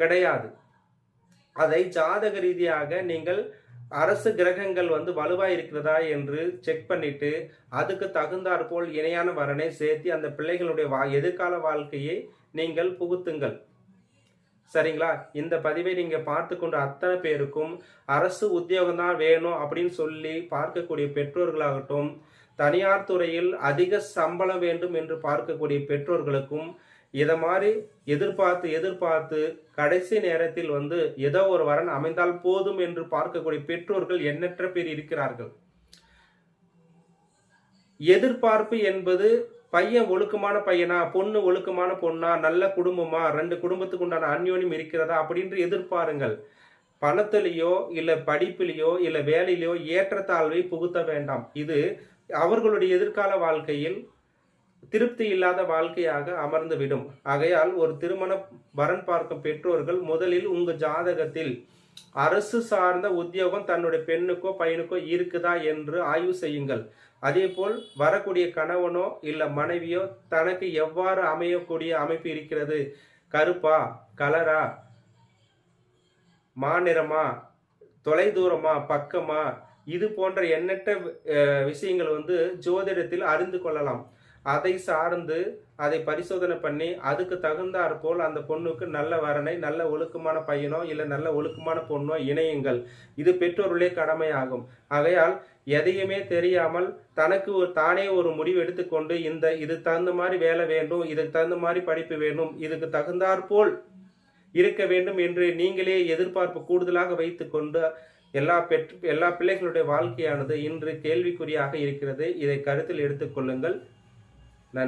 கிடையாது. அதை ஜாதக ரீதியாக நீங்கள் அரசு கிரகங்கள் வலுவாய் இருக்கிறதா என்று செக் பண்ணிட்டு அதுக்கு தகுந்தாற்போல் இணையான வரனை சேர்த்து அந்த பிள்ளைகளுடைய எதிர்கால வாழ்க்கையை நீங்கள் புகுத்துங்கள். சரிங்களா? இந்த பதிவை நீங்க பார்த்து கொண்டு அத்தனை பேருக்கும் அரசு உத்தியோகம் தான் வேணும் அப்படின்னு சொல்லி பார்க்கக்கூடிய பெற்றோர்களாகட்டும், தனியார் துறையில் அதிக சம்பளம் வேண்டும் என்று பார்க்கக்கூடிய பெற்றோர்களுக்கும் இதை மாதிரி எதிர்பார்த்து கடைசி நேரத்தில் ஏதோ ஒரு வரன் அமைந்தால் போதும் என்று பார்க்கக்கூடிய பெற்றோர்கள் எண்ணற்ற பேர் இருக்கிறார்கள். எதிர்பார்ப்பு என்பது பையன் ஒழுக்கமான பையனா, பொண்ணு ஒழுக்கமான பொண்ணா, நல்ல குடும்பமா, 2 குடும்பத்துக்கு உண்டான அந்யோன்யம் இருக்கிறதா அப்படின்னு எதிர்பாருங்கள். பணத்திலேயோ இல்ல படிப்பிலேயோ இல்ல வேலையிலோ ஏற்றத்தாழ்வை புகுத்த வேண்டாம். இது அவர்களுடைய எதிர்கால வாழ்க்கையில் திருப்தி இல்லாத வாழ்க்கையாக அமர்ந்துவிடும். ஆகையால் ஒரு திருமண வரன் பார்க்கும் பெற்றோர்கள் முதலில் உங்க ஜாதகத்தில் அரசு சார்ந்த உத்தியோகம் தன்னுடைய பெண்ணுக்கோ பையனுக்கோ இருக்குதா என்று ஆய்வு செய்யுங்கள். அதே போல் வரக்கூடிய கணவனோ இல்ல மனைவியோ தனக்கு எவ்வாறு அமையக்கூடிய அமைப்பு இருக்கிறது, கருப்பா, கலரா, மாநிறமா, தொலைதூரமா, பக்கமா, இது போன்ற எண்ணற்ற விஷயங்கள் ஜோதிடத்தில் அறிந்து கொள்ளலாம். அதை சார்ந்து அதை பரிசோதனை பண்ணி அதுக்கு தகுந்தாற்போல் அந்த பொண்ணுக்கு நல்ல வரனை, நல்ல ஒழுக்கமான பையனோ இல்ல நல்ல ஒழுக்கமான பொண்ணோ இணையுங்கள். இது பெற்றோருடைய கடமையாகும். ஆகையால் எதையுமே தெரியாமல் தனக்கு தானே ஒரு முடிவு எடுத்துக்கொண்டு இது தகுந்த மாதிரி வேலை வேண்டும், இதுக்கு தகுந்த மாதிரி படிப்பு வேணும், இதுக்கு தகுந்தாற்போல் இருக்க வேண்டும் என்று நீங்களே எதிர்பார்ப்பு கூடுதலாக வைத்துக்கொண்டு எல்லா பிள்ளைகளுடைய வாழ்க்கையானது இன்று கேள்விக்குறியாக இருக்கிறது. இதை கருத்தில் எடுத்துக்கொள்ளுங்கள்.